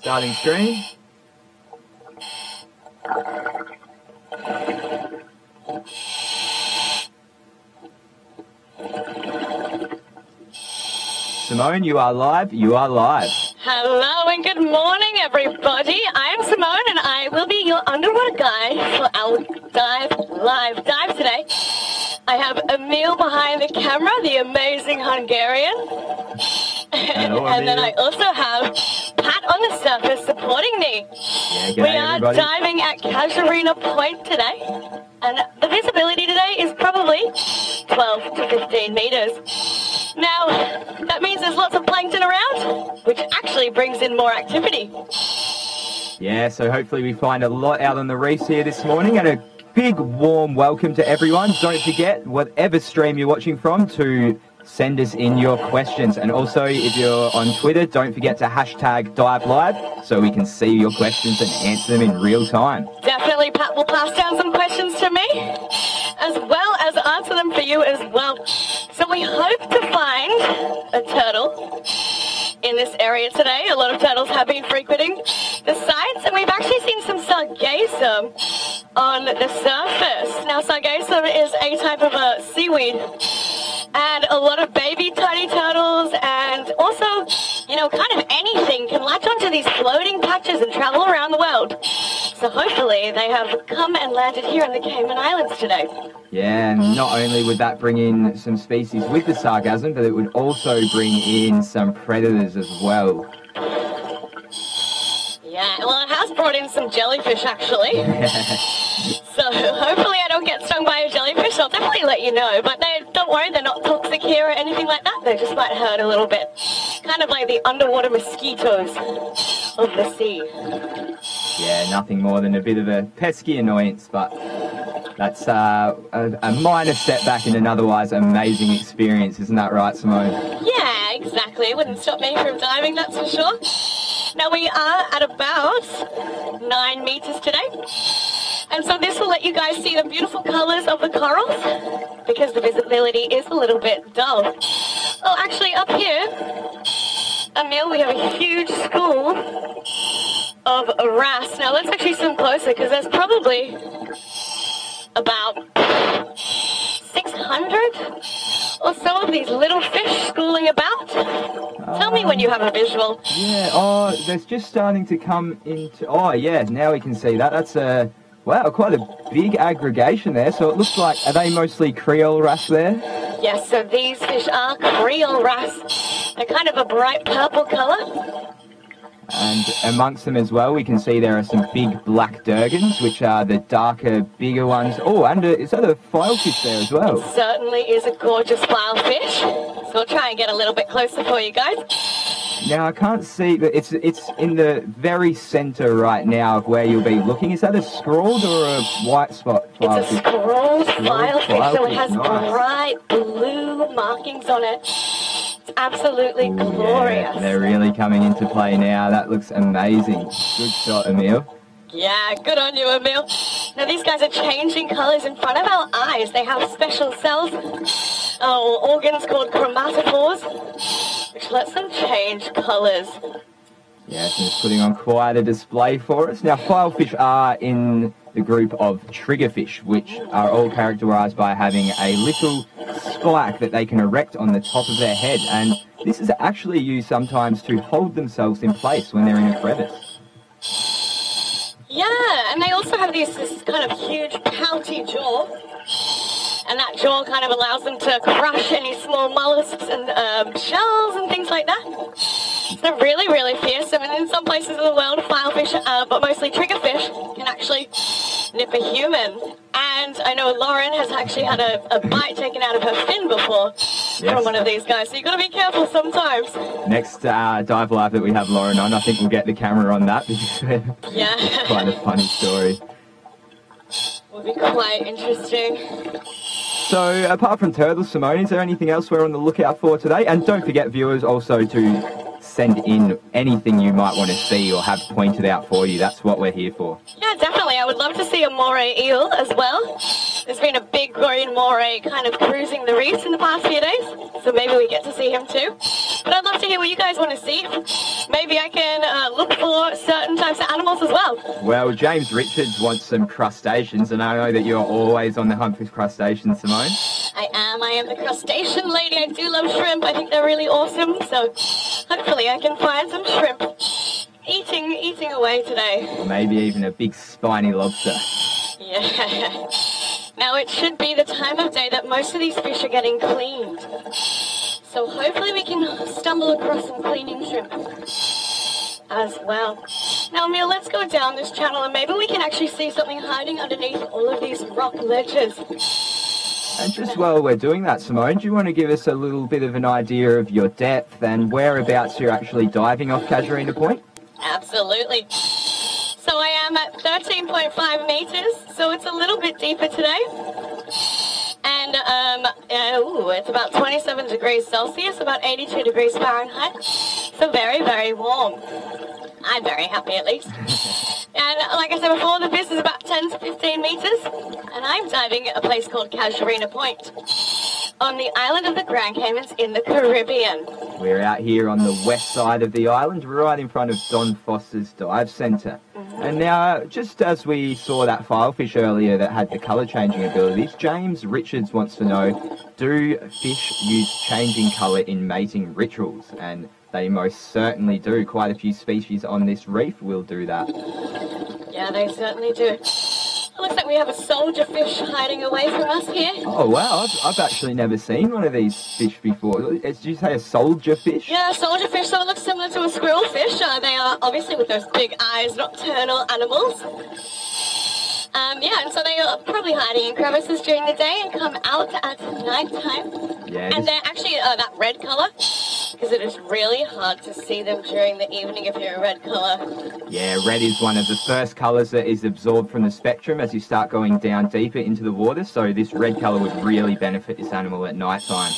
Starting stream. Simone, you are live. You are live. Hello and good morning, everybody. I am Simone, and I will be your underwater guide for our diveLIVE dive today. I have Emil behind the camera, the amazing Hungarian. Hello, and then I also have Pat on the surface supporting me. Yeah, we are everybody. diving at Casuarina Point today, and the visibility today is probably 12 to 15 meters. Now, that means there's lots of plankton around, which actually brings in more activity. Yeah, so hopefully we find a lot out on the reefs here this morning, and a big warm welcome to everyone. Don't forget, whatever stream you're watching from, to send us in your questions. And also, if you're on Twitter, don't forget to hashtag diveLIVE so we can see your questions and answer them in real time. Definitely, Pat will pass down some questions to me, as well as answer them for you as well. So we hope to find a turtle in this area today. A lot of turtles have been frequenting the sites, and we've actually seen some sargassum on the surface. Now, sargassum is a type of a seaweed, and a lot of baby tiny turtles and also, you know, kind of anything can latch onto these floating patches and travel around the world. So hopefully they have come and landed here in the Cayman Islands today. Yeah, and not only would that bring in some species with the sargassum, but it would also bring in some predators as well. Yeah, well, it has brought in some jellyfish, actually. So hopefully I don't get stung by a jellyfish. I'll definitely let you know. But don't worry, they're not toxic here or anything like that. They just might hurt a little bit. Kind of like the underwater mosquitoes of the sea. Yeah, nothing more than a bit of a pesky annoyance, but that's a minor setback in an otherwise amazing experience. Isn't that right, Simone? Yeah, exactly. It wouldn't stop me from diving, that's for sure. Now we are at about 9 meters today. And so this will let you guys see the beautiful colors of the corals, because the visibility is a little bit dull. Oh, actually up here, Emil, we have a huge school of wrasse. Now let's actually zoom closer, because there's probably about 600 or so of these little fish schooling about. Tell me when you have a visual. Yeah, oh, that's just starting to come into... Oh, yeah, now we can see that. That's a... Wow, quite a big aggregation there. So it looks like... Are they mostly Creole wrasse there? Yes, so these fish are Creole wrasse. They're kind of a bright purple colour. And amongst them as well, we can see there are some big black durgans, which are the darker, bigger ones. Oh, and is that a filefish there as well? It certainly is a gorgeous filefish. So we'll try and get a little bit closer for you guys. Now, I can't see, but it's in the very centre right now of where you'll be looking. Is that a scrawled or a white spot filefish? It's a scrawled filefish, so it has nice. Bright blue markings on it. It's absolutely glorious. Yeah, they're really coming into play now. That looks amazing. Good shot, Emil. Yeah, good on you, Emil. Now these guys are changing colours in front of our eyes. They have special cells, or organs called chromatophores, which lets them change colours. Yes, and it's putting on quite a display for us. Now, filefish are in the group of triggerfish, which are all characterised by having a little spike that they can erect on the top of their head. And this is actually used sometimes to hold themselves in place when they're in a crevice. Yeah, and they also have this kind of huge pouty jaw. And that jaw kind of allows them to crush any small mollusks and shells and things like that. They're really, really fearsome, and in some places in the world, filefish, but mostly triggerfish, can actually nip a human. And I know Lauren has actually had a bite taken out of her fin before from one of these guys, so you've got to be careful sometimes. Next diveLIVE that we have Lauren on, I think we'll get the camera on that, because it's quite a funny story. Will be quite interesting. So, apart from turtles, Simone, is there anything else we're on the lookout for today? And don't forget, viewers, also to send in anything you might want to see or have pointed out for you. That's what we're here for. Yeah, definitely. I would love to see a moray eel as well. There's been a big green moray kind of cruising the reefs in the past few days, so maybe we get to see him too. But I'd love to hear what you guys want to see. Maybe I can look for certain types of animals as well. Well, James Richards wants some crustaceans, and I know that you're always on the hunt for crustaceans, Simone. I am the crustacean lady. I do love shrimp. I think they're really awesome. So hopefully I can find some shrimp. Eating away today. Maybe even a big spiny lobster. Yeah. Now it should be the time of day that most of these fish are getting cleaned. So hopefully we can stumble across some cleaning shrimp as well. Now, Emil, let's go down this channel and maybe we can actually see something hiding underneath all of these rock ledges. And just while we're doing that, Simone, do you want to give us a little bit of an idea of your depth and whereabouts you're actually diving off Casuarina Point? Absolutely. So I am at 13.5 meters, so it's a little bit deeper today. And it's about 27 degrees Celsius, about 82 degrees Fahrenheit. So very, very warm. I'm very happy at least. And like I said before, the fish is about 10 to 15 meters. And I'm diving at a place called Casuarina Point on the island of the Grand Caymans in the Caribbean. We're out here on the west side of the island, right in front of Don Foster's Dive Centre. And now, just as we saw that filefish earlier that had the colour changing abilities, James Richards wants to know, do fish use changing colour in mating rituals? And they most certainly do. Quite a few species on this reef will do that. Yeah, they certainly do. It looks like we have a soldier fish hiding away from us here. Oh wow, I've actually never seen one of these fish before. Did you say a soldier fish? Yeah, soldier fish, so it looks similar to a squirrel fish. They are obviously with those big eyes, nocturnal animals. And so they are probably hiding in crevices during the day and come out at night time. Yeah. And they're actually that red colour, because it is really hard to see them during the evening if you're a red colour. Yeah, red is one of the first colours that is absorbed from the spectrum as you start going down deeper into the water, so this red colour would really benefit this animal at night time.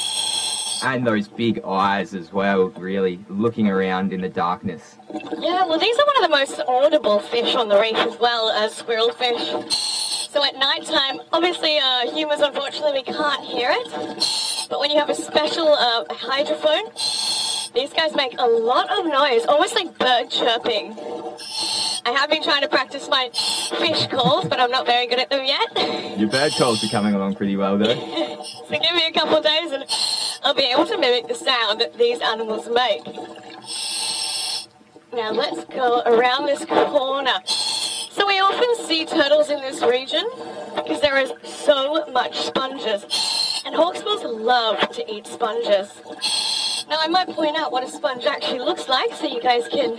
And those big eyes as well, really looking around in the darkness. Yeah, well, these are one of the most audible fish on the reef as well as squirrel fish. So at night time, obviously humans, unfortunately, we can't hear it. But when you have a special hydrophone, these guys make a lot of noise, almost like bird chirping. I have been trying to practice my fish calls, but I'm not very good at them yet. Your bird calls are coming along pretty well, though. So give me a couple of days and I'll be able to mimic the sound that these animals make. Now let's go around this corner. So we often see turtles in this region because there is so much sponges. And hawksbills love to eat sponges. Now I might point out what a sponge actually looks like so you guys can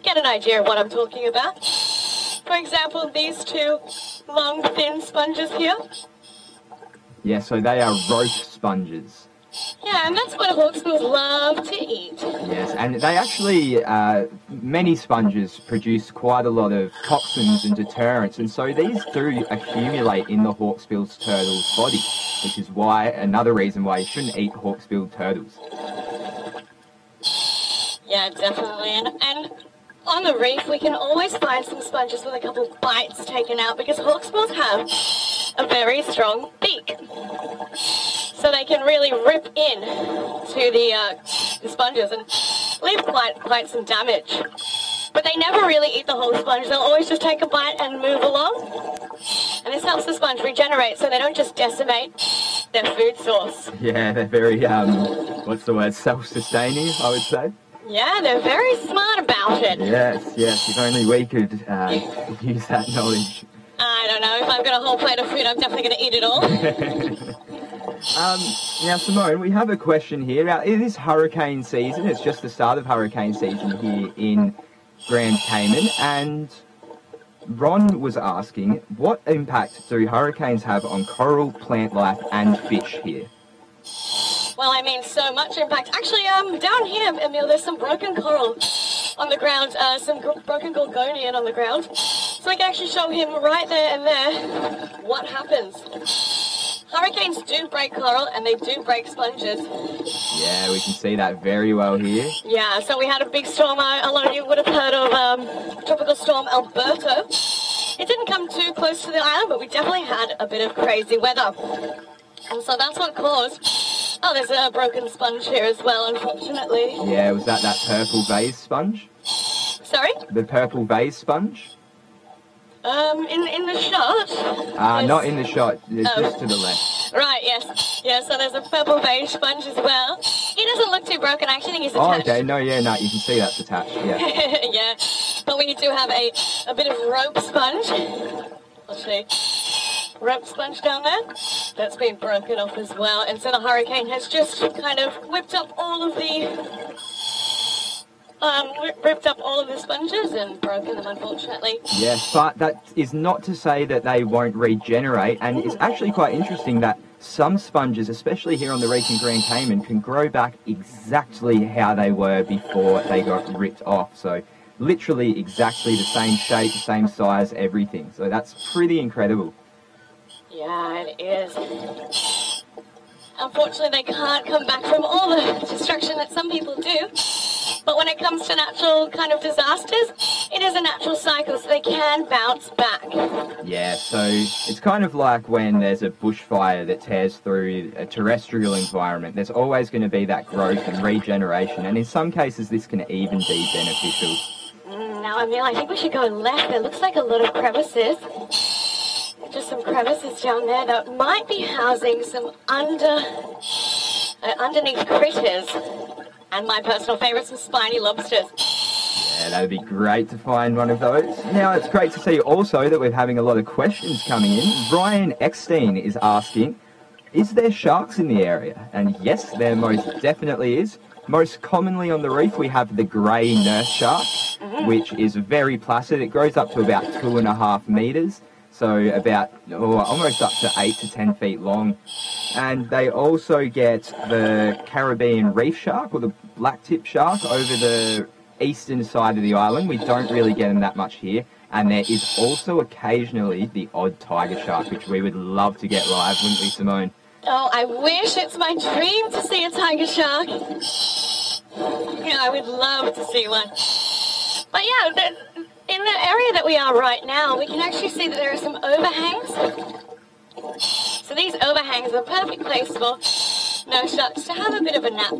get an idea of what I'm talking about. For example, these two long, thin sponges here. Yeah, so they are rope sponges. Yeah, and that's what hawksbills love to eat. Yes, and they actually, many sponges produce quite a lot of toxins and deterrents, and so these do accumulate in the hawksbill turtle's body, which is why, another reason why you shouldn't eat hawksbill turtles. Yeah, definitely, and on the reef we can always find some sponges with a couple of bites taken out because hawksbills have a very strong beak. So they can really rip in to the sponges and leave quite some damage. But they never really eat the whole sponge. They'll always just take a bite and move along. And this helps the sponge regenerate so they don't just decimate their food source. Yeah, they're very, self-sustaining, I would say. Yeah, they're very smart about it. Yes, if only we could use that knowledge. I don't know, if I've got a whole plate of food, I'm definitely going to eat it all. Now, Simone, we have a question here. Now, it is hurricane season. It's just the start of hurricane season here in Grand Cayman. And Ron was asking, what impact do hurricanes have on coral, plant life and fish here? Well, I mean, so much impact. Actually, down here, Emil, there's some broken coral on the ground, some broken gorgonian on the ground. So we can actually show him right there and there what happens. Hurricanes do break coral and they do break sponges. Yeah, we can see that very well here. Yeah, so we had a big storm. A lot of you would have heard of Tropical Storm Alberto. It didn't come too close to the island, but we definitely had a bit of crazy weather. And so that's what caused Oh, there's a broken sponge here as well, unfortunately. Yeah, was that purple vase sponge? Sorry? The purple vase sponge? In the shot. Not in the shot, just to the left. Right, yes. Yeah, so there's a purple beige sponge as well. He doesn't look too broken. I actually think he's attached. Oh, okay. No, you can see that's attached, yeah. Yeah, but we do have a bit of rope sponge. Let's see. Rope sponge down there. That's been broken off as well. And so the hurricane has just kind of whipped up all of the sponges and broken them, unfortunately. Yes, but that is not to say that they won't regenerate, and it's actually quite interesting that some sponges, especially here on the reef in Grand Cayman, can grow back exactly how they were before they got ripped off. So literally exactly the same shape, same size, everything. So that's pretty incredible. Yeah, it is. Unfortunately, they can't come back from all the destruction that some people do. But when it comes to natural kind of disasters, it is a natural cycle, so they can bounce back. Yeah, so it's kind of like when there's a bushfire that tears through a terrestrial environment. There's always going to be that growth and regeneration, and in some cases this can even be beneficial. Now, Emil, I think we should go left. There looks like a lot of crevices. Just some crevices down there that might be housing some underneath critters. And my personal favourite, some spiny lobsters. Yeah, that would be great to find one of those. Now, it's great to see also that we're having a lot of questions coming in. Ryan Eckstein is asking, is there sharks in the area? And yes, there most definitely is. Most commonly on the reef, we have the grey nurse shark, which is very placid. It grows up to about 2.5 metres. So about almost up to 8 to 10 feet long. And they also get the Caribbean reef shark, or the black-tip shark, over the eastern side of the island. We don't really get them that much here. And there is also occasionally the odd tiger shark, which we would love to get live, wouldn't we, Simone? Oh, I wish. It's my dream to see a tiger shark. Yeah, I would love to see one. But yeah, in the area that we are right now, we can actually see that there are some overhangs. So these overhangs are a perfect place for nurse sharks to have a bit of a nap.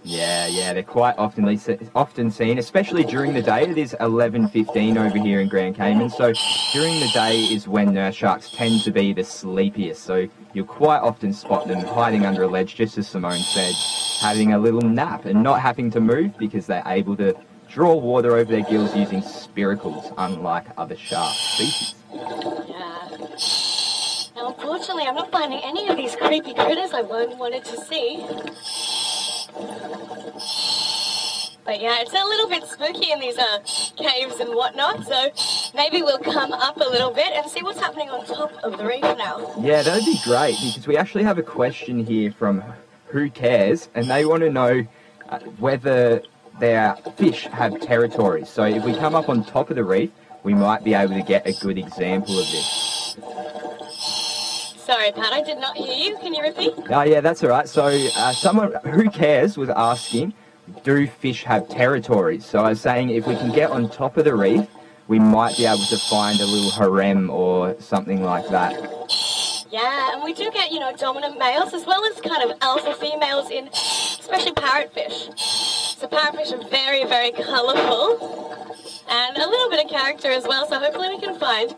Yeah, they're quite often seen, especially during the day. It is 11:15 over here in Grand Cayman, so during the day is when nurse sharks tend to be the sleepiest. So you'll quite often spot them hiding under a ledge, just as Simone said, having a little nap and not having to move because they're able to draw water over their gills using spiracles, unlike other shark species. Yeah. Now, unfortunately, I'm not finding any of these creepy critters I wanted to see. But yeah, it's a little bit spooky in these caves and whatnot, so maybe we'll come up a little bit and see what's happening on top of the reef now. Yeah, that would be great, because we actually have a question here from Who Cares, and they want to know whether their fish have territories. So if we come up on top of the reef, we might be able to get a good example of this. Sorry, Pat, I did not hear you. Can you repeat? Oh, yeah, that's all right. So someone Who Cares was asking, do fish have territories? So I was saying if we can get on top of the reef, we might be able to find a little harem or something like that. Yeah, and we do get, dominant males as well as kind of alpha females in, especially parrotfish. So parrotfish are very, very colourful and a little bit of character as well, so hopefully we can find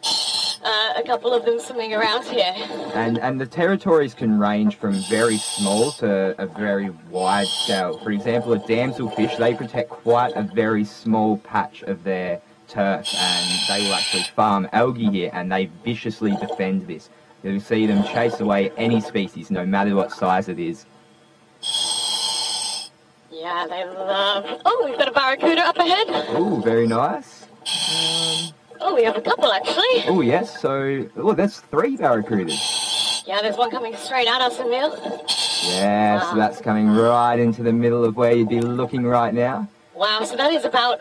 a couple of them swimming around here. And the territories can range from very small to a very wide scale. For example, a damselfish, they protect quite a very small patch of their turf, and they will actually farm algae here, and they viciously defend this. You'll see them chase away any species, no matter what size it is. Yeah, they love... Oh, we've got a barracuda up ahead. Oh, very nice. Oh, we have a couple, actually. Oh, yes, so... Oh, that's 3 barracudas. Yeah, there's one coming straight at us, Emil. Yeah, so that's coming right into the middle of where you'd be looking right now. Wow, so that is about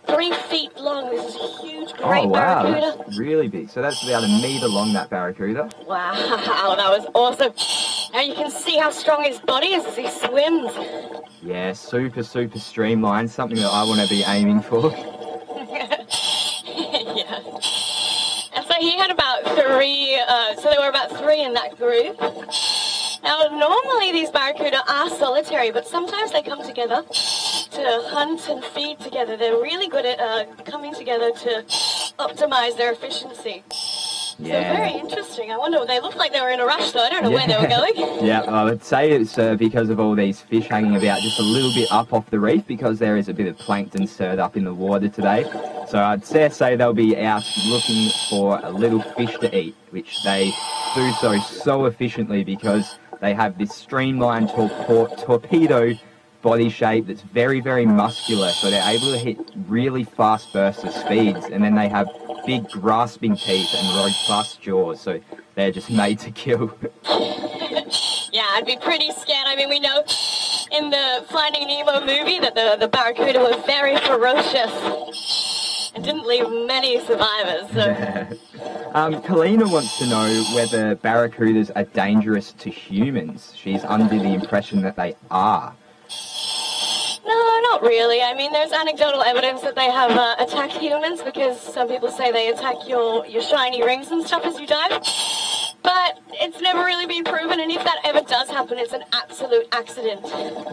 3 feet long. This is a huge, great barracuda. That's really big. So that's about 1 metre long, that barracuda. Wow, that was awesome. Now you can see how strong his body is as he swims. Yeah, super, super streamlined. Something that I want to be aiming for. Yeah. And so he had about 3, so there were about 3 in that group. Now, normally these barracuda are solitary, but sometimes they come together to hunt and feed together. They're really good at coming together to optimize their efficiency. Yeah. So very interesting. I wonder, they looked like they were in a rush though. I don't know where they were going. Yeah, I would say it's because of all these fish hanging about just a little bit up off the reef, because there is a bit of plankton stirred up in the water today. So I'd say they'll be out looking for a little fish to eat, which they do so efficiently because they have this streamlined torpedo body shape that's very, very muscular, so they're able to hit really fast bursts of speeds, and then they have big grasping teeth and robust jaws, so they're just made to kill. Yeah, I'd be pretty scared. I mean, we know in the Finding Nemo movie that the barracuda were very ferocious and didn't leave many survivors. So. Kalina wants to know whether barracudas are dangerous to humans. She's under the impression that they are. No, not really. I mean, there's anecdotal evidence that they have attacked humans because some people say they attack your shiny rings and stuff as you dive. But it's never really been proven, and if that ever does happen, it's an absolute accident.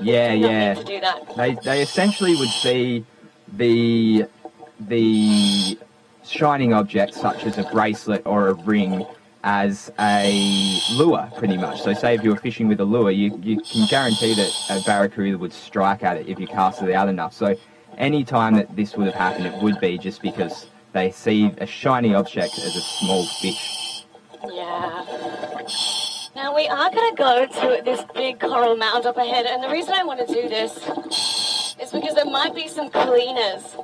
Yeah, yeah. To do that. They essentially would see the shining object, such as a bracelet or a ring, as a lure, pretty much. So say if you were fishing with a lure, you can guarantee that a barracuda would strike at it if you cast it out enough. So any time that this would have happened, it would be just because they see a shiny object as a small fish. Yeah. Now we are going to go to this big coral mound up ahead, and the reason I want to do this is because there might be some cleaners,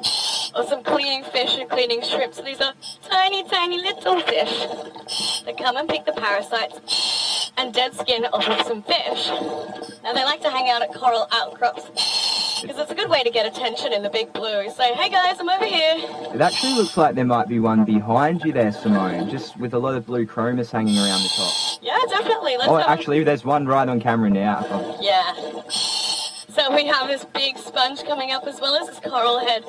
or some cleaning fish and cleaning shrimps. These are tiny, tiny little fish that come and pick the parasites and dead skin off of some fish. Now they like to hang out at coral outcrops because it's a good way to get attention in the big blue. Say, hey guys, I'm over here. It actually looks like there might be one behind you there, Simone, just with a lot of blue chromis hanging around the top. Yeah, definitely. Actually, there's one right on camera now. Yeah. So we have this big sponge coming up as well as this coral head.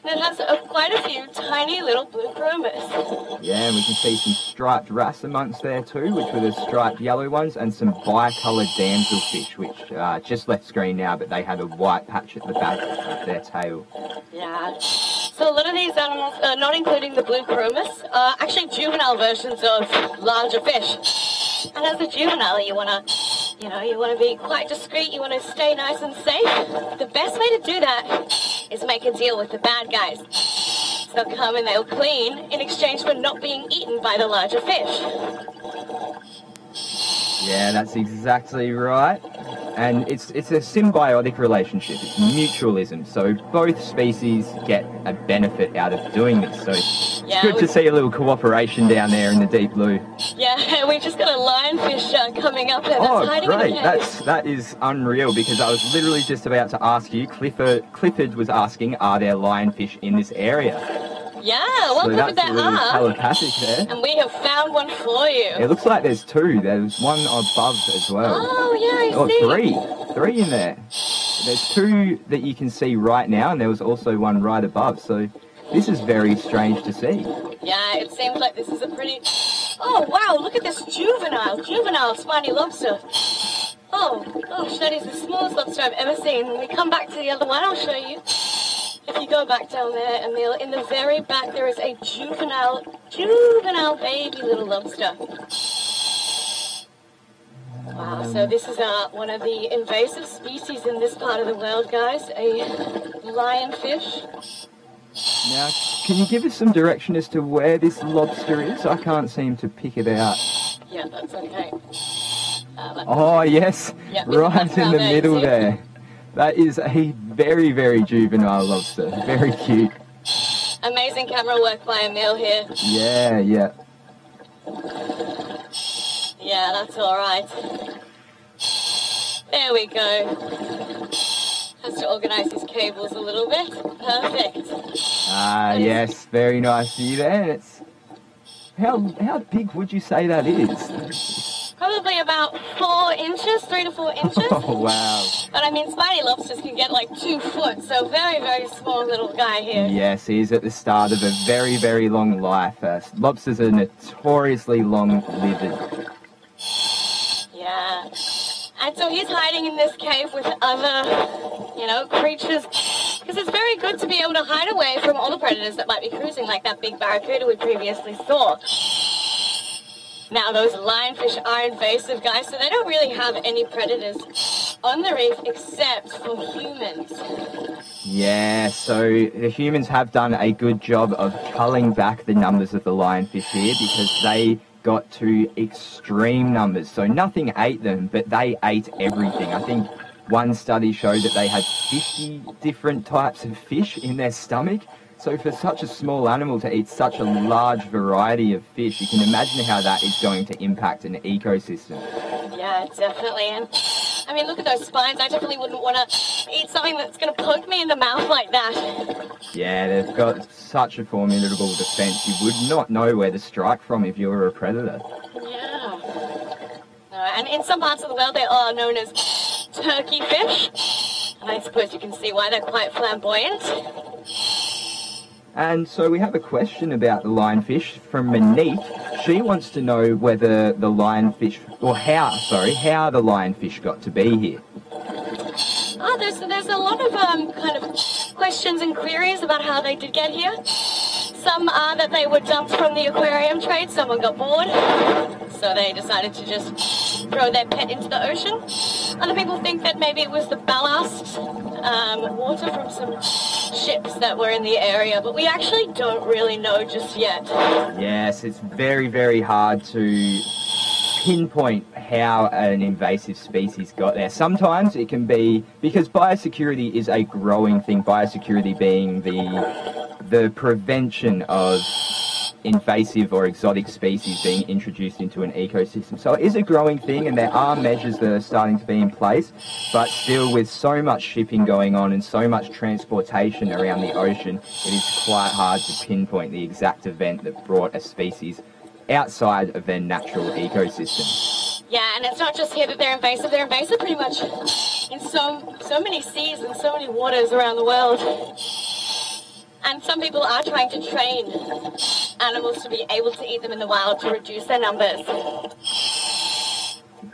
And it has quite a few tiny little blue chromis. Yeah, and we can see some striped wrasse amongst there too, which were the striped yellow ones, and some bicoloured damselfish, which just left screen now, but they had a white patch at the back of their tail. Yeah. So a lot of these animals, not including the blue chromis, are actually juvenile versions of larger fish. And as a juvenile, you want to be quite discreet, you want to stay nice and safe. The best way to do that is make a deal with the bad guys. So they'll come and they'll clean in exchange for not being eaten by the larger fish. Yeah, that's exactly right. And it's a symbiotic relationship. It's mutualism. So both species get a benefit out of doing this. So it's good to see a little cooperation down there in the deep blue. Yeah, we just got a lionfish coming up there. That's hiding great. in the cave. That is unreal, because I was literally just about to ask you. Clifford was asking, are there lionfish in this area? Yeah, well, so Clifford, there are. Telepathic there. And we have found one for you. It looks like there's two. There's one above as well. Oh, yeah, I see. Three in there. There's two that you can see right now, and there was also one right above. So this is very strange to see. Yeah, it seems like this is a pretty... Oh, wow, look at this juvenile spiny lobster. Oh, gosh, that is the smallest lobster I've ever seen. When we come back to the other one, I'll show you. If you go back down there, and in the very back, there is a juvenile baby little lobster. Wow, so this is one of the invasive species in this part of the world, guys, a lionfish. Now, can you give us some direction as to where this lobster is? I can't seem to pick it out. Yeah, that's okay. Oh, yes, yep, right in the middle there. That is a very, very juvenile lobster. Very cute. Amazing camera work by Emil here. Yeah. Yeah, that's all right. There we go. Has to organise his cables a little bit. Perfect. Yes, very nice view there. It's how big would you say that is? Probably about 4 inches, 3 to 4 inches. Oh, wow. But I mean, spiny lobsters can get like 2 foot, so very, very small little guy here. Yes, he's at the start of a very, very long life. Lobsters are notoriously long-lived. Yeah, Yeah. And so he's hiding in this cave with other, you know, creatures. Because it's very good to be able to hide away from all the predators that might be cruising, like that big barracuda we previously saw. Now, those lionfish are invasive, guys, so they don't really have any predators on the reef except for humans. Yeah, so the humans have done a good job of culling back the numbers of the lionfish here because they got to extreme numbers. So nothing ate them, but they ate everything. I think one study showed that they had 50 different types of fish in their stomach. So for such a small animal to eat such a large variety of fish, you can imagine how that is going to impact an ecosystem. Yeah, definitely. And I mean, look at those spines. I definitely wouldn't want to eat something that's going to poke me in the mouth like that. Yeah, they've got such a formidable defense. You would not know where to strike from if you were a predator. Yeah. And in some parts of the world, they are known as turkey fish. And I suppose you can see why they're quite flamboyant. And so we have a question about the lionfish from Monique. She wants to know whether the lionfish, or how the lionfish got to be here. Oh, there's a lot of kind of questions and queries about how they did get here. Some are that they were dumped from the aquarium trade, someone got bored, so they decided to just throw their pet into the ocean. Other people think that maybe it was the ballast water from some ships that were in the area, but we actually don't really know just yet. Yes, it's very, very hard to pinpoint how an invasive species got there. Sometimes it can be because biosecurity is a growing thing, biosecurity being the prevention of invasive or exotic species being introduced into an ecosystem. So it is a growing thing, and there are measures that are starting to be in place, but still with so much shipping going on and so much transportation around the ocean, it is quite hard to pinpoint the exact event that brought a species outside of their natural ecosystem. Yeah, and it's not just here that they're invasive pretty much in so many seas and so many waters around the world. And some people are trying to train animals to be able to eat them in the wild to reduce their numbers.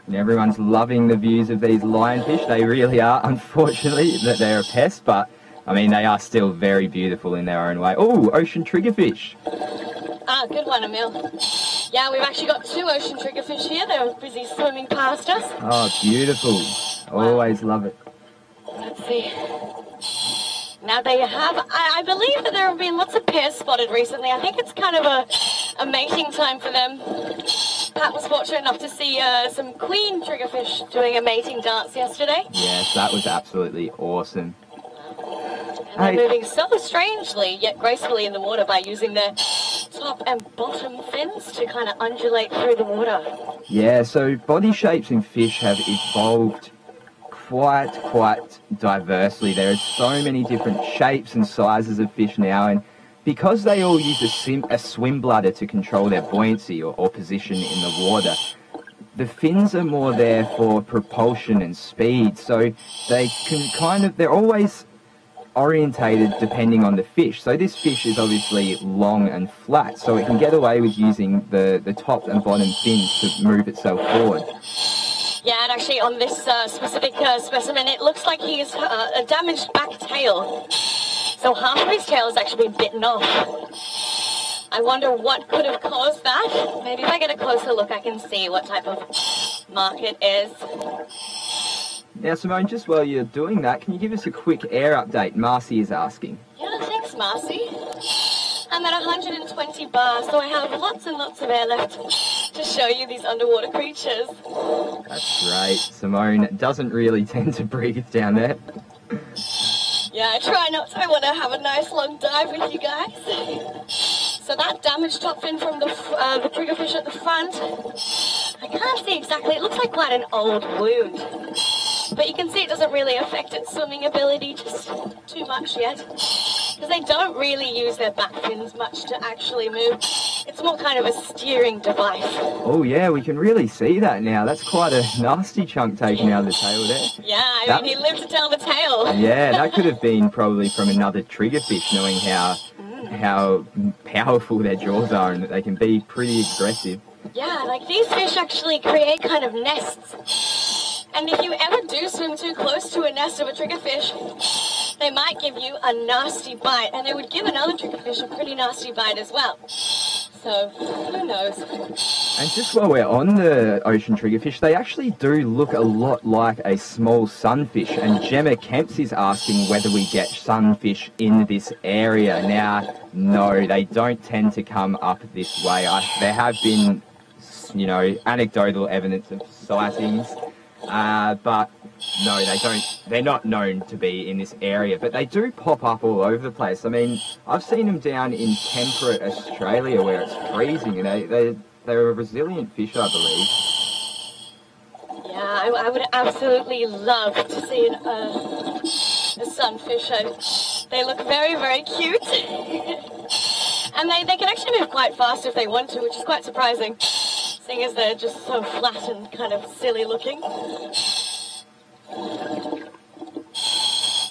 And everyone's loving the views of these lionfish. They really are, unfortunately, that they're a pest, but I mean, they are still very beautiful in their own way. Oh, ocean triggerfish. Ah, good one, Emil. Yeah, we've actually got 2 ocean triggerfish here. They're busy swimming past us. Oh, beautiful. Always love it. Let's see. Now they have, I believe that there have been lots of pairs spotted recently. I think it's kind of a mating time for them. Pat was fortunate enough to see some queen triggerfish doing a mating dance yesterday. Yes, that was absolutely awesome. And they're moving so strangely yet gracefully in the water by using their top and bottom fins to kind of undulate through the water. Yeah, so body shapes in fish have evolved quite diversely. There are so many different shapes and sizes of fish now, and because they all use a swim bladder to control their buoyancy or position in the water, the fins are more there for propulsion and speed, so they can they're always orientated depending on the fish. So this fish is obviously long and flat, so it can get away with using the top and bottom fins to move itself forward. Yeah, and actually on this specific specimen, it looks like he's a damaged back tail. So half of his tail has actually been bitten off. I wonder what could have caused that. Maybe if I get a closer look, I can see what type of mark it is. Now, Simone, just while you're doing that, can you give us a quick air update? Marcy is asking. Yeah, thanks, Marcy. I'm at 120 bars, so I have lots and lots of air left to show you these underwater creatures. That's right. Simone doesn't really tend to breathe down there. Yeah, I try not to. I want to have a nice long dive with you guys. So that damaged top fin from the triggerfish at the front, I can't see exactly. It looks like quite an old wound. But you can see it doesn't really affect its swimming ability just too much yet. Because they don't really use their back fins much to actually move. It's more kind of a steering device. Oh yeah, we can really see that now. That's quite a nasty chunk taken out of the tail there. Yeah, I mean, he lived to tell the tale. Yeah, that could have been probably from another triggerfish, knowing how powerful their jaws are and that they can be pretty aggressive. Yeah, like these fish actually create kind of nests. And if you ever do swim too close to a nest of a triggerfish, they might give you a nasty bite, and they would give another triggerfish a pretty nasty bite as well. So, who knows? And just while we're on the ocean triggerfish, they actually do look a lot like a small sunfish. And Gemma Kemps is asking whether we get sunfish in this area. Now, no, they don't tend to come up this way. There have been, you know, anecdotal evidence of sightings, but no, they don't. They're not known to be in this area, but they do pop up all over the place. I mean, I've seen them down in temperate Australia where it's freezing, and they're a resilient fish, I believe. Yeah, I would absolutely love to see a sunfish. They look very, very cute. And they can actually move quite fast if they want to, which is quite surprising, seeing as they're just so flat and kind of silly looking.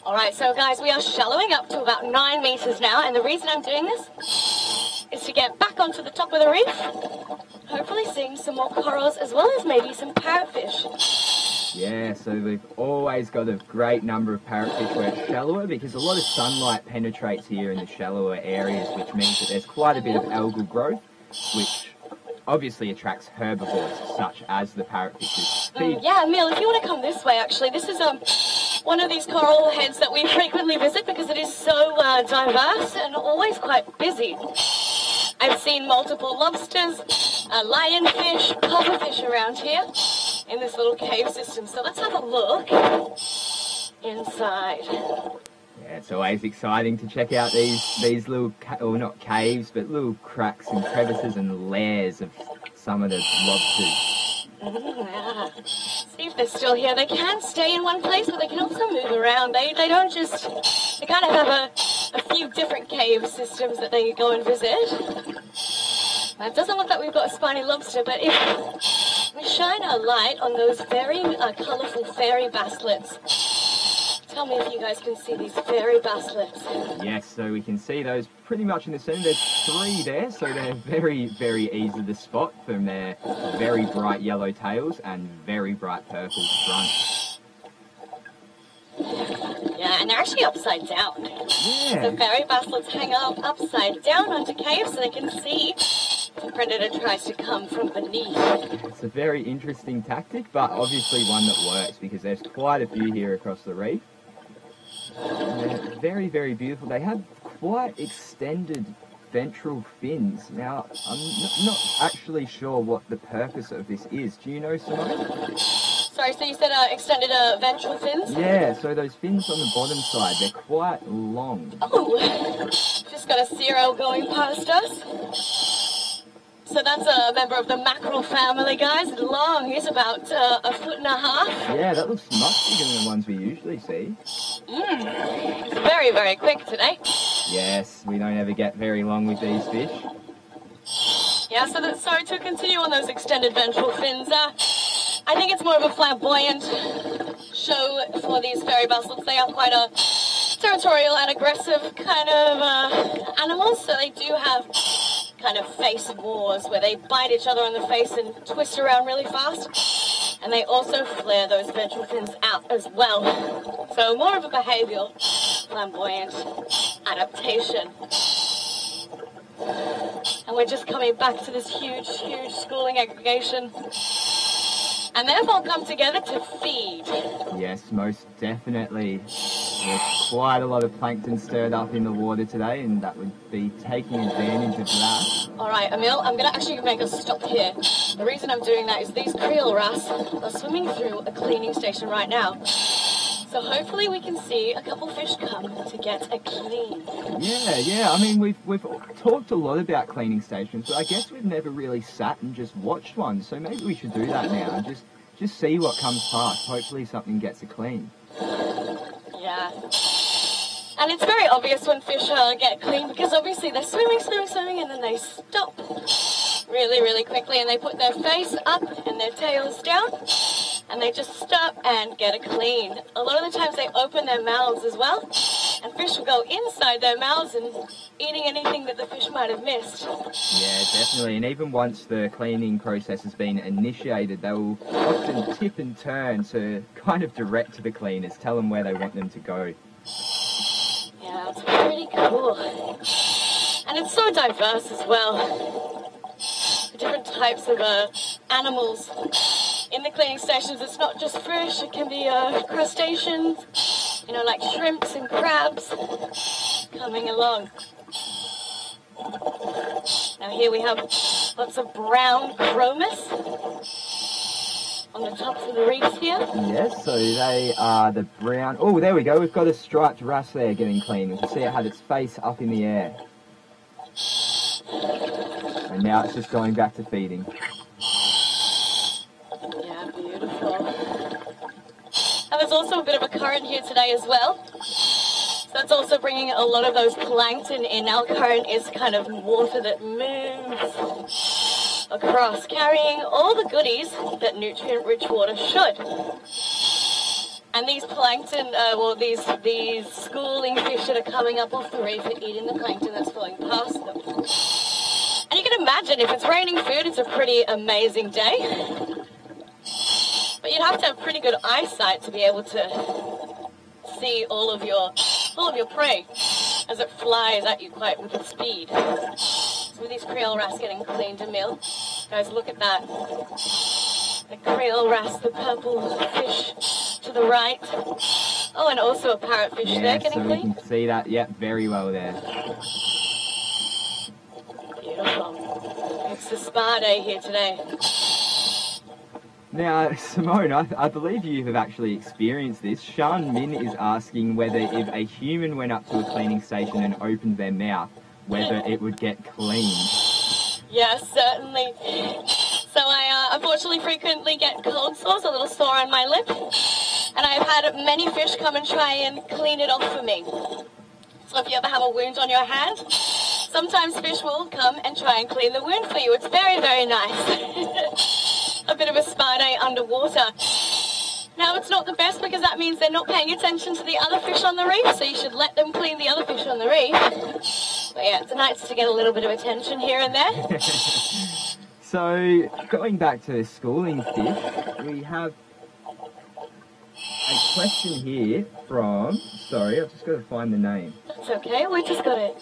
Alright, so guys, we are shallowing up to about 9 meters now, and the reason I'm doing this is to get back onto the top of the reef, hopefully seeing some more corals as well as maybe some parrotfish. Yeah, so we've always got a great number of parrotfish where it's shallower, because a lot of sunlight penetrates here in the shallower areas, which means that there's quite a bit of algal growth, which obviously attracts herbivores such as the parrotfishes. Yeah, Emil, if you want to come this way, actually, this is one of these coral heads that we frequently visit because it is so diverse and always quite busy. I've seen multiple lobsters, lionfish, pufferfish around here in this little cave system. So let's have a look inside. Yeah, it's always exciting to check out these little, or not caves, but little cracks and crevices and lairs of some of the lobsters. Yeah. See if they're still here. They can stay in one place, but they can also move around. They don't just... They kind of have a few different cave systems that they go and visit. It doesn't look like we've got a spiny lobster, but if we shine our light on those very colourful fairy basslets, tell me if you guys can see these fairy basslets. Yes, so we can see those pretty much in the centre. There's 3 there, so they're very, very easy to spot from their very bright yellow tails and very bright purple fronts. Yeah, and they're actually upside down. Yeah. The fairy basslets hang up upside down onto caves so they can see if the predator tries to come from beneath. It's a very interesting tactic, but obviously one that works because there's quite a few here across the reef. And they're very, very beautiful. They have quite extended ventral fins. Now, I'm not actually sure what the purpose of this is. Do you know, Simone? Sorry, so you said extended ventral fins? Yeah, so those fins on the bottom side, they're quite long. Oh, just got a Zero going past us. So that's a member of the mackerel family, guys. Long, he's about 1.5 feet. Yeah, that looks much bigger than the ones we usually see. It's very, very quick today. Yes, we don't ever get very long with these fish. Yeah, so to continue on those extended ventral fins, I think it's more of a flamboyant show for these fairy basslets. They are quite a territorial and aggressive kind of animals, so they do have kind of face wars where they bite each other on the face and twist around really fast. And they also flare those ventral fins out as well. So more of a behavioural, flamboyant adaptation. And we're just coming back to this huge, huge schooling aggregation. And they've all come together to feed. Yes, most definitely. There's quite a lot of plankton stirred up in the water today, and that would be taking advantage of that. Alright, Emil, I'm going to actually make a stop here. The reason I'm doing that is these creel wrasse are swimming through a cleaning station right now. So hopefully we can see a couple fish come to get a clean. Yeah. I mean, we've talked a lot about cleaning stations, but I guess we've never really sat and just watched one. So maybe we should do that now and just see what comes past. Hopefully something gets a clean. Yeah. And it's very obvious when fish get clean because obviously they're swimming, and then they stop. really, really quickly, and they put their face up and their tails down, and they just stop and get a clean. A lot of the times they open their mouths as well, and fish will go inside their mouths and eating anything that the fish might have missed. Yeah, definitely. And even once the cleaning process has been initiated, they will often tip and turn to kind of direct the cleaners, tell them where they want them to go. Yeah, it's pretty cool. And it's so diverse as well. The different types of animals in the cleaning stations. It's not just fish, it can be crustaceans, you know, like shrimps and crabs coming along. Now here we have lots of brown chromis on the tops of the reefs here. Yes, so they are the brown... Oh, there we go. We've got a striped wrasse there getting clean. You can see it had its face up in the air. And now it's just going back to feeding. Yeah, beautiful. And there's also a bit of a current here today as well. So that's also bringing a lot of those plankton in. Our current is kind of water that moves across, carrying all the goodies that nutrient-rich water should. And these plankton, these schooling fish that are coming up off the reef are eating the plankton that's flowing past them. And you can imagine, if it's raining food, it's a pretty amazing day. But you'd have to have pretty good eyesight to be able to see all of your prey as it flies at you quite with speed. So with these Creole wrasse getting cleaned a meal, guys, look at that. The Creole wrasse, the purple fish to the right. Oh, and also a parrotfish there getting cleaned. You can see that, yep, very well there. Beautiful. It's the spa day here today. Now, Simone, I believe you have actually experienced this. Sean Min is asking whether if a human went up to a cleaning station and opened their mouth, whether it would get cleaned. Yes, certainly. So I unfortunately frequently get cold sores, a little sore on my lip, and I've had many fish come and try and clean it off for me. So if you ever have a wound on your hand, sometimes fish will come and try and clean the wound for you. It's very, very nice. A bit of a spa day underwater. Now, it's not the best because that means they're not paying attention to the other fish on the reef, so you should let them clean the other fish on the reef. But yeah, it's nice to get a little bit of attention here and there. So, going back to schooling fish, we have a question here from... Sorry, I've just got to find the name. That's okay, we just got it.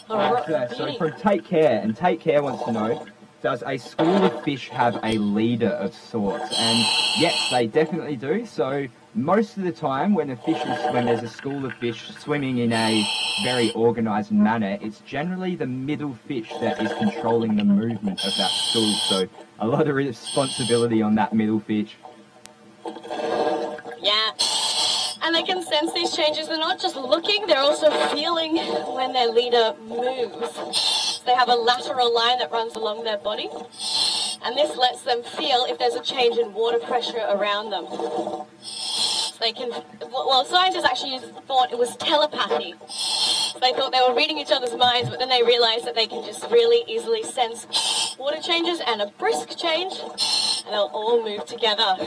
Okay, so from Take Care, and Take Care wants to know, does a school of fish have a leader of sorts? And yes, they definitely do. So most of the time when there's a school of fish swimming in a very organised manner, it's generally the middle fish that is controlling the movement of that school. So a lot of responsibility on that middle fish. Yeah. And they can sense these changes. They're not just looking, they're also feeling when their leader moves. They have a lateral line that runs along their body, and this lets them feel if there's a change in water pressure around them. So they can, well, scientists actually thought it was telepathy. So they thought they were reading each other's minds, but then they realized that they can just really easily sense water changes and a brisk change, and they'll all move together.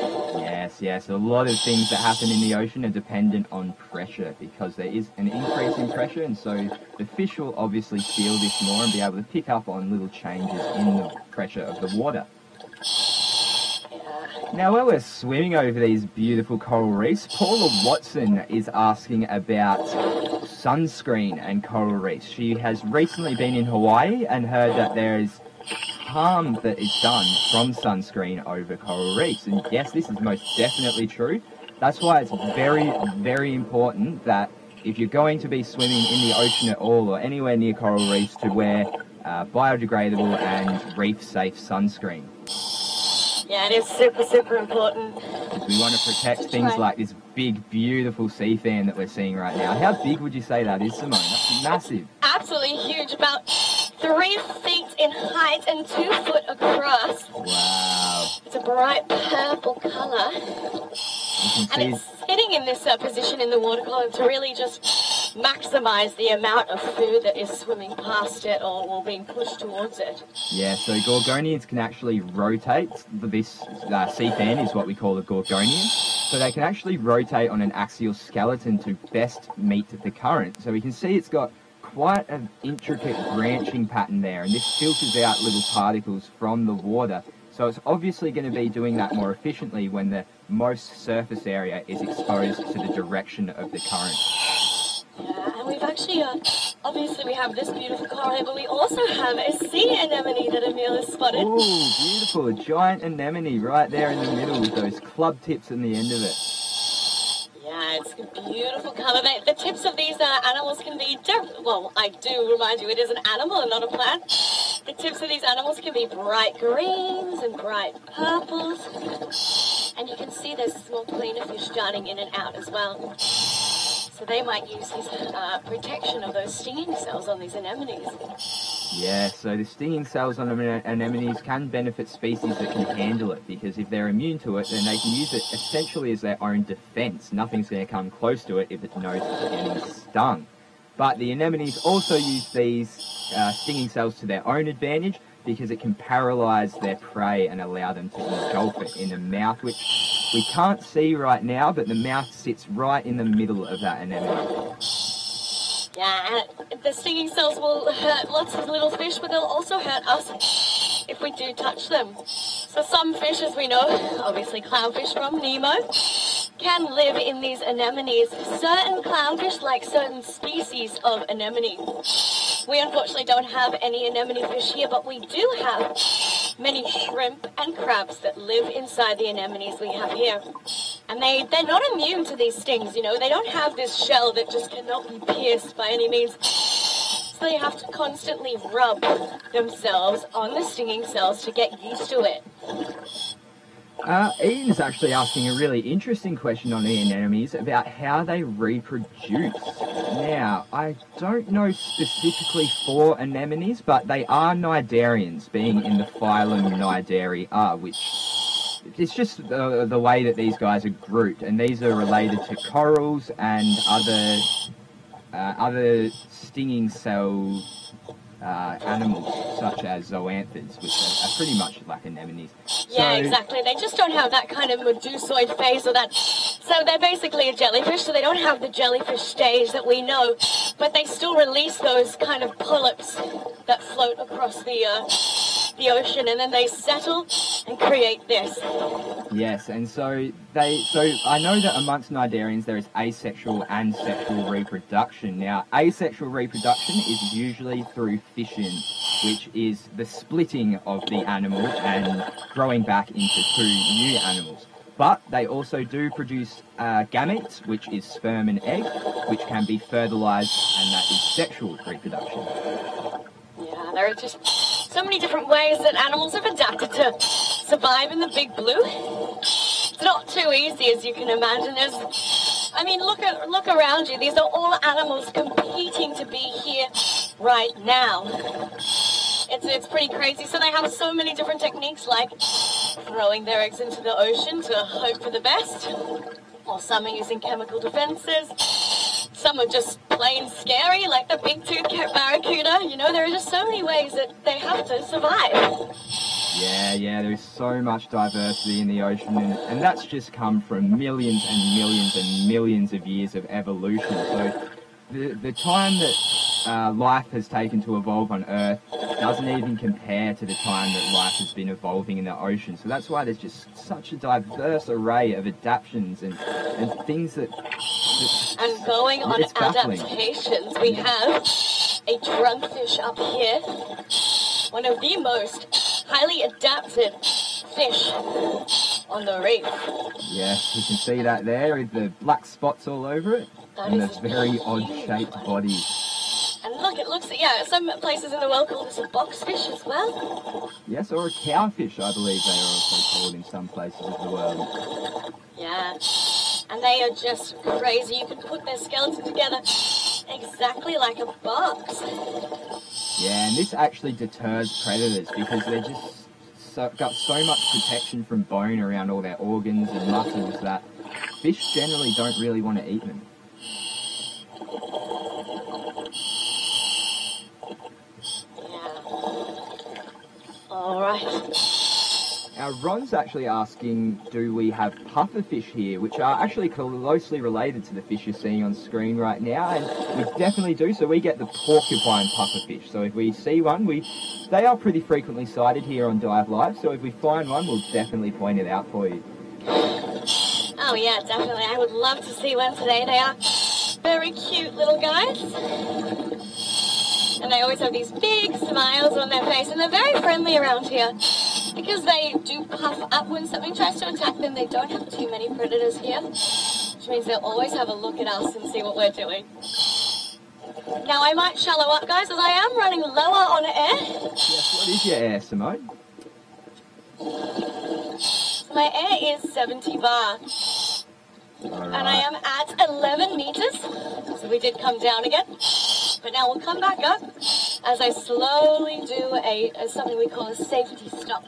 Yes, a lot of things that happen in the ocean are dependent on pressure because there is an increase in pressure, and so the fish will obviously feel this more and be able to pick up on little changes in the pressure of the water. Now, while we're swimming over these beautiful coral reefs, Paula Watson is asking about sunscreen and coral reefs. She has recently been in Hawaii and heard that there is harm that is done from sunscreen over coral reefs. And yes, this is most definitely true. That's why it's very, very important that if you're going to be swimming in the ocean at all or anywhere near coral reefs, to wear biodegradable and reef-safe sunscreen. Yeah, it is super, super important. We want to protect things like this big, beautiful sea fan that we're seeing right now. How big would you say that is, Simone? That's massive. Absolutely huge, about 3 feet in height and 2 foot across. Wow. It's a bright purple colour. You can see... And it's sitting in this position in the water column to really just maximize the amount of food that is swimming past it or being pushed towards it. Yeah, so gorgonians can actually rotate. This sea fan is what we call a gorgonian. So they can actually rotate on an axial skeleton to best meet the current. So we can see it's got quite an intricate branching pattern there, and this filters out little particles from the water. So it's obviously going to be doing that more efficiently when the most surface area is exposed to the direction of the current. Yeah, and we've actually, obviously we have this beautiful coral here, but we also have a sea anemone that Emil has spotted. Ooh, beautiful, a giant anemone right there in the middle with those club tips in the end of it. Yeah, it's a beautiful colour. The tips of these animals can be, well, I do remind you, it is an animal and not a plant. The tips of these animals can be bright greens and bright purples. And you can see there's small cleaner fish darting in and out as well. So they might use this protection of those stinging cells on these anemones. Yeah, so the stinging cells on anemones can benefit species that can handle it, because if they're immune to it, then they can use it essentially as their own defense. Nothing's going to come close to it if it knows it's getting stung. But the anemones also use these stinging cells to their own advantage, because it can paralyze their prey and allow them to engulf it in the mouth, which we can't see right now, but the mouth sits right in the middle of that anemone. Yeah, and the stinging cells will hurt lots of little fish, but they'll also hurt us if we do touch them. So some fish, as we know, obviously clownfish from Nemo, can live in these anemones. Certain clownfish like certain species of anemone. We unfortunately don't have any anemone fish here, but we do have many shrimp and crabs that live inside the anemones we have here. And they're not immune to these stings, you know. They don't have this shell that just cannot be pierced by any means. So they have to constantly rub themselves on the stinging cells to get used to it. Ian's actually asking a really interesting question on the anemones about how they reproduce. Now, I don't know specifically for anemones, but they are cnidarians, being in the phylum Cnidaria, which it's just the way that these guys are grouped, and these are related to corals and other stinging cell animals such as zoanthids, which are pretty much like anemones. Yeah, exactly. They just don't have that kind of medusoid phase or that. So they're basically a jellyfish, so they don't have the jellyfish stage that we know, but they still release those kind of polyps that float across the ocean, and then they settle and create this. Yes, and so I know that amongst cnidarians there is asexual and sexual reproduction. Now, asexual reproduction is usually through fission, which is the splitting of the animal and growing back into two new animals. But they also do produce gametes, which is sperm and egg, which can be fertilized, and that is sexual reproduction. Yeah, there are just so many different ways that animals have adapted to survive in the big blue. It's not too easy, as you can imagine. I mean, look around you. These are all animals competing to be here right now. It's pretty crazy. So they have so many different techniques, like throwing their eggs into the ocean to hope for the best, or some are using chemical defenses. Some are just plain scary, like the big-toothed barracuda. You know, there are just so many ways that they have to survive. Yeah, there's so much diversity in the ocean, and that's just come from millions and millions and millions of years of evolution. So the time that life has taken to evolve on Earth doesn't even compare to the time that life has been evolving in the ocean. So that's why there's just such a diverse array of adaptations and things that... And going on adaptations, we have a drunkfish up here, one of the most highly adapted fish on the reef. Yes, you can see that there with the black spots all over it, and this very odd-shaped body. And look, it looks, some places in the world call this a boxfish as well. Yes, or a cowfish, I believe they are also called in some places of the world. Yeah, and they are just crazy. You can put their skeleton together exactly like a box. Yeah, and this actually deters predators because they're just got so much protection from bone around all their organs and muscles that fish generally don't really want to eat them. right. Now, Ron's actually asking, do we have pufferfish here, which are actually closely related to the fish you're seeing on screen right now, and we definitely do. So we get the porcupine pufferfish. So if we see one, they are pretty frequently sighted here on diveLIVE, so if we find one, we'll definitely point it out for you. Oh yeah, definitely. I would love to see one today. They are very cute little guys. And they always have these big smiles on their face, and they're very friendly around here. Because they do puff up when something tries to attack them, they don't have too many predators here, which means they'll always have a look at us and see what we're doing. Now I might shallow up, guys, as I am running lower on air. Yes, what is your air, Simone? My air is 70 bar. All right. And I am at 11 meters, so we did come down again. But now we'll come back up as I slowly do something we call a safety stop.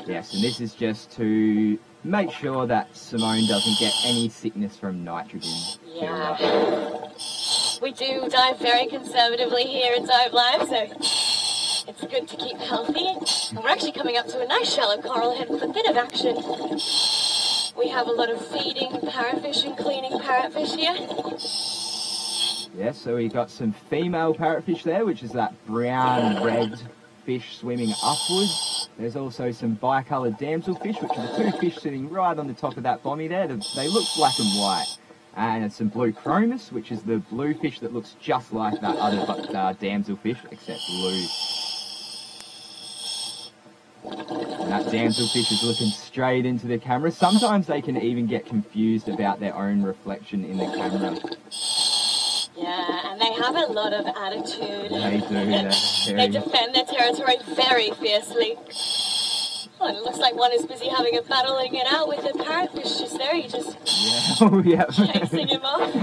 Yes, and this is just to make sure that Simone doesn't get any sickness from nitrogen. Yeah. We do dive very conservatively here at diveLIVE, so it's good to keep healthy. And we're actually coming up to a nice shallow coral head with a bit of action. We have a lot of feeding parrotfish and cleaning parrotfish here. Yes, so we got some female parrotfish there, which is that brown-red fish swimming upwards. There's also some bicoloured damselfish, which are the two fish sitting right on the top of that bommy there. They look black and white. And it's some blue chromis, which is the blue fish that looks just like that other damselfish, except blue. And that damselfish is looking straight into the camera. Sometimes they can even get confused about their own reflection in the camera. Yeah, and they have a lot of attitude. They do. They defend their territory very fiercely. Oh, and it looks like one is busy having a battling it out with the parrotfish just there. He just chasing him off.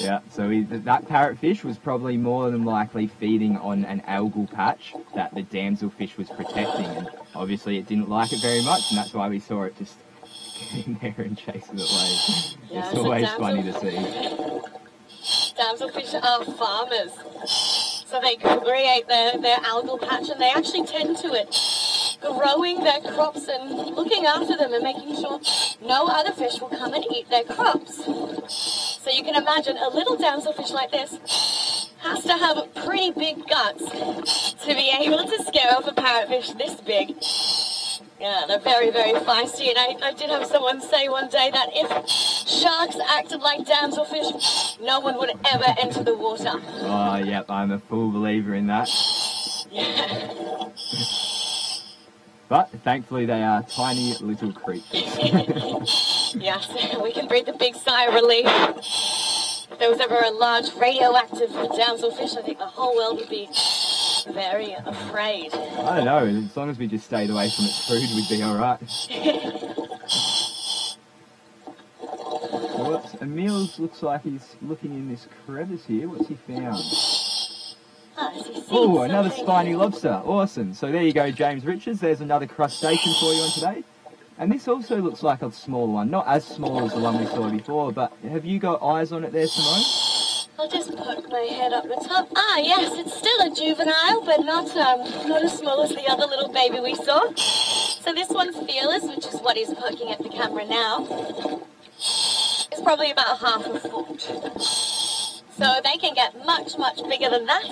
Yeah, so that parrotfish was probably more than likely feeding on an algal patch that the damselfish was protecting, and obviously it didn't like it very much, and that's why we saw it just get in there and chase it away. Yeah, it's always funny to see. Damselfish are farmers, so they create their algal patch, and they actually tend to it, growing their crops and looking after them and making sure no other fish will come and eat their crops. So you can imagine a little damselfish like this has to have pretty big guts to be able to scare off a parrotfish this big. Yeah, they're very, very feisty, and I did have someone say one day that if sharks acted like damselfish, no one would ever enter the water. Oh, yep, I'm a full believer in that. Yeah. But thankfully they are tiny little creatures. Yes, we can breathe a big sigh of relief. If there was ever a large radioactive damselfish, I think the whole world would be very afraid. I don't know, as long as we just stayed away from its food, we'd be alright. Emil looks like he's looking in this crevice here. What's he found? Oh, another spiny lobster. Awesome. So there you go, James Richards. There's another crustacean for you on today. And this also looks like a small one. Not as small as the one we saw before, but have you got eyes on it there, Simone? I'll just poke my head up the top. Ah, yes, it's still a juvenile, but not as small as the other little baby we saw. So this one's Fearless, which is what he's poking at the camera now. It's probably about half a foot. So they can get much, much bigger than that.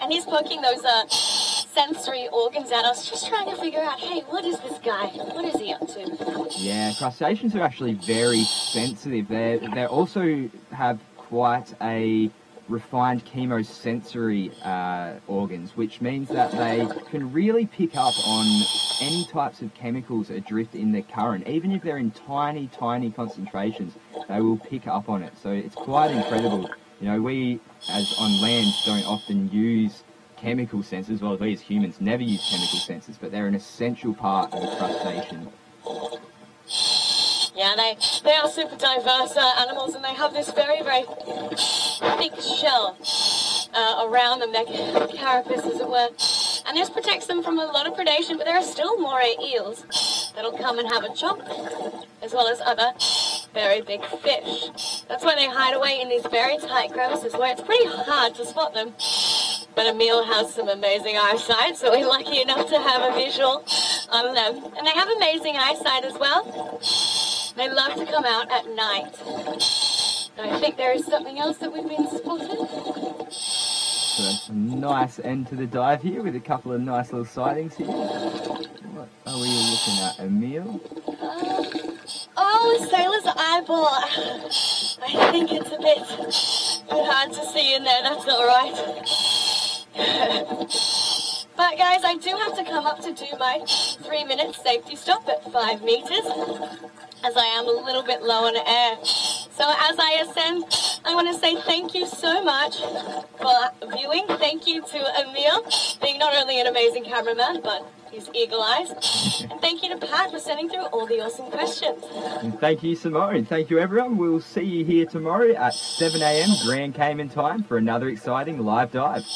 And he's poking those sensory organs at us, just trying to figure out, hey, what is this guy? What is he up to? Yeah, crustaceans are actually very sensitive. They also have quite a refined chemosensory organs, which means that they can really pick up on any types of chemicals adrift in the current. Even if they're in tiny, tiny concentrations, they will pick up on it. So it's quite incredible. You know, we as on land don't often use chemical sensors. Well, we as humans never use chemical sensors, but they're an essential part of a crustacean. Yeah, they are super diverse animals, and they have this very, very thick shell around them, their carapace as it were. And this protects them from a lot of predation, but there are still moray eels that'll come and have a chomp, as well as other very big fish. That's why they hide away in these very tight crevices where it's pretty hard to spot them. But Emil has some amazing eyesight, so we're lucky enough to have a visual on them. And they have amazing eyesight as well. They love to come out at night. And I think there is something else that we've been spotted. So that's a nice end to the dive here with a couple of nice little sightings here. What are we looking at, Emil? Oh, a sailor's eyeball. I think it's a bit hard to see in there, that's all right. But guys, I do have to come up to do my 3-minute safety stop at 5 meters, as I am a little bit low on air. So as I ascend, I want to say thank you so much for viewing. Thank you to Emil, being not only an amazing cameraman, but his eagle eyes. And thank you to Pat for sending through all the awesome questions. And thank you, Simone. Thank you, everyone. We'll see you here tomorrow at 7 a.m. Grand Cayman time for another exciting live dive.